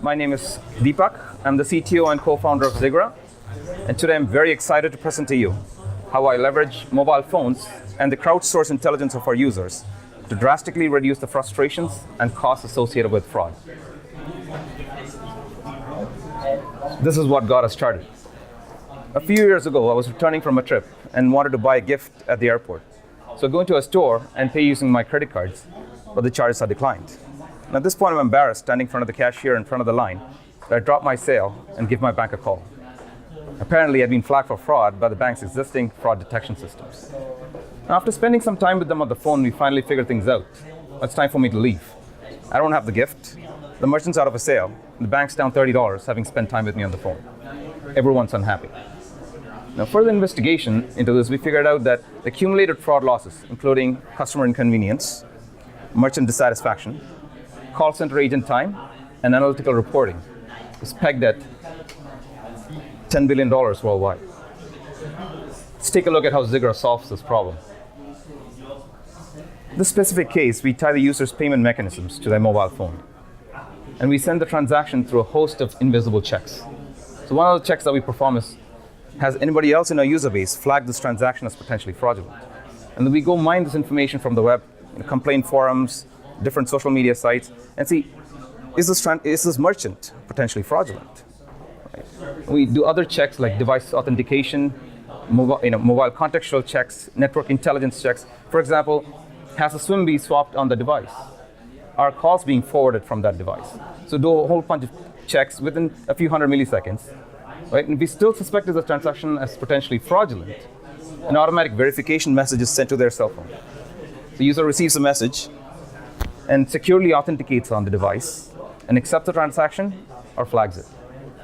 My name is Deepak. I'm the CTO and co-founder of Zighra. And today I'm very excited to present to you how I leverage mobile phones and the crowdsourced intelligence of our users to drastically reduce the frustrations and costs associated with fraud. This is what got us started. A few years ago, I was returning from a trip and wanted to buy a gift at the airport. So I go into a store and pay using my credit cards, but the charges are declined. And at this point, I'm embarrassed standing in front of the cashier in front of the line, that I drop my sale and give my bank a call. Apparently, I'd been flagged for fraud by the bank's existing fraud detection systems. After spending some time with them on the phone, we finally figured things out. It's time for me to leave. I don't have the gift. The merchant's out of a sale. The bank's down $30, having spent time with me on the phone. Everyone's unhappy. Now, further investigation into this, we figured out that the accumulated fraud losses, including customer inconvenience, merchant dissatisfaction, call center agent time, and analytical reporting, is pegged at $10 billion worldwide. Let's take a look at how Zighra solves this problem. In this specific case, we tie the user's payment mechanisms to their mobile phone, and we send the transaction through a host of invisible checks. So one of the checks that we perform is, has anybody else in our user base flagged this transaction as potentially fraudulent? And then we go mine this information from the web, complaint forums, different social media sites, and see, is this merchant potentially fraudulent? Right. We do other checks like device authentication, mobile contextual checks, network intelligence checks. For example, has a swim been swapped on the device? Are calls being forwarded from that device? So do a whole bunch of checks within a few hundred milliseconds. Right? And if we still suspect the transaction as potentially fraudulent, an automatic verification message is sent to their cell phone. The user receives a message and securely authenticates on the device and accepts the transaction or flags it.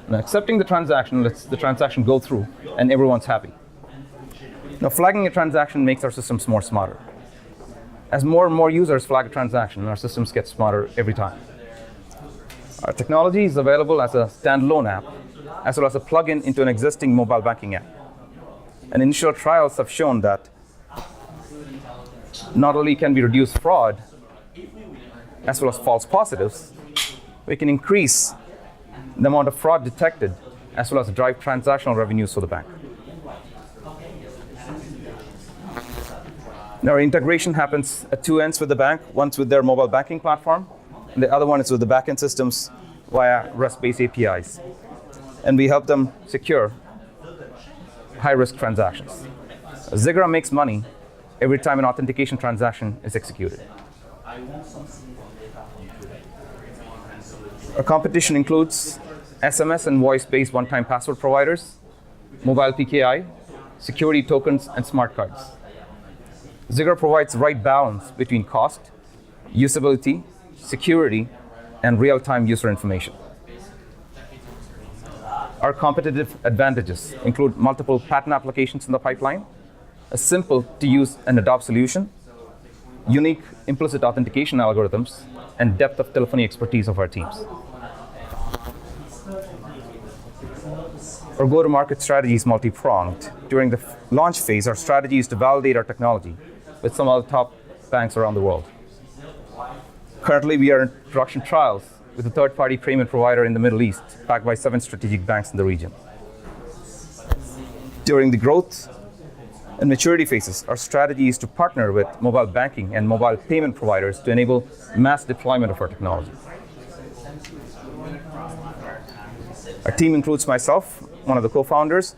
Now, accepting the transaction lets the transaction go through and everyone's happy. Now, flagging a transaction makes our systems more smarter. As more and more users flag a transaction, our systems get smarter every time. Our technology is available as a standalone app, as well as a plugin into an existing mobile banking app. And initial trials have shown that not only can we reduce fraud, as well as false positives, we can increase the amount of fraud detected, as well as drive transactional revenues for the bank. Now, our integration happens at two ends with the bank. One's with their mobile banking platform, and the other one is with the backend systems via REST-based APIs. And we help them secure high-risk transactions. Zighra makes money every time an authentication transaction is executed. Our competition includes SMS and voice-based one-time password providers, mobile PKI, security tokens, and smart cards. Zighra provides the right balance between cost, usability, security, and real-time user information. Our competitive advantages include multiple patent applications in the pipeline, a simple-to-use and adopt solution, unique implicit authentication algorithms, and depth of telephony expertise of our teams. Our go-to-market strategy is multi-pronged. During the launch phase, our strategy is to validate our technology with some of the top banks around the world. Currently, we are in production trials with a third-party payment provider in the Middle East, backed by 7 strategic banks in the region. During the growth and maturity phases, our strategy is to partner with mobile banking and mobile payment providers to enable mass deployment of our technology. Our team includes myself, one of the co-founders,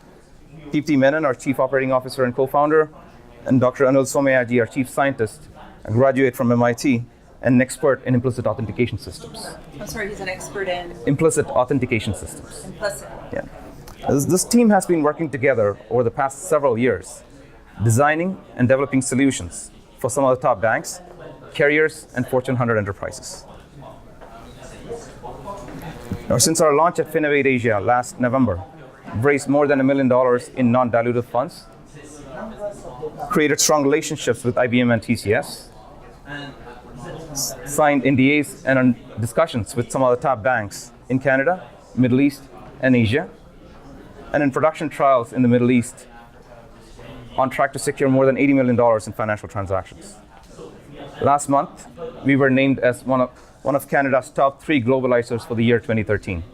Deepti Menon, our Chief Operating Officer and co-founder, and Dr. Anil Somayaji, our Chief Scientist, a graduate from MIT, and an expert in implicit authentication systems. I'm sorry, he's an expert in? Implicit authentication systems. Implicit. Yeah. This team has been working together over the past several years, designing and developing solutions for some of the top banks, carriers, and Fortune 100 enterprises. Now, since our launch at Finovate Asia last November, we've raised more than $1 million in non-dilutive funds, created strong relationships with IBM and TCS, signed NDAs and on discussions with some of the top banks in Canada, Middle East, and Asia, and in production trials in the Middle East, on track to secure more than $80 million in financial transactions. Last month, we were named as one of one of Canada's top 3 globalizers for the year 2013.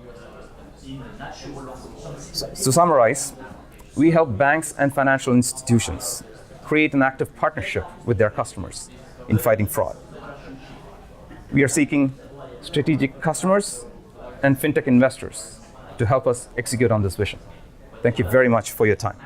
To summarize, we help banks and financial institutions create an active partnership with their customers in fighting fraud. We are seeking strategic customers and fintech investors to help us execute on this vision. Thank you very much for your time.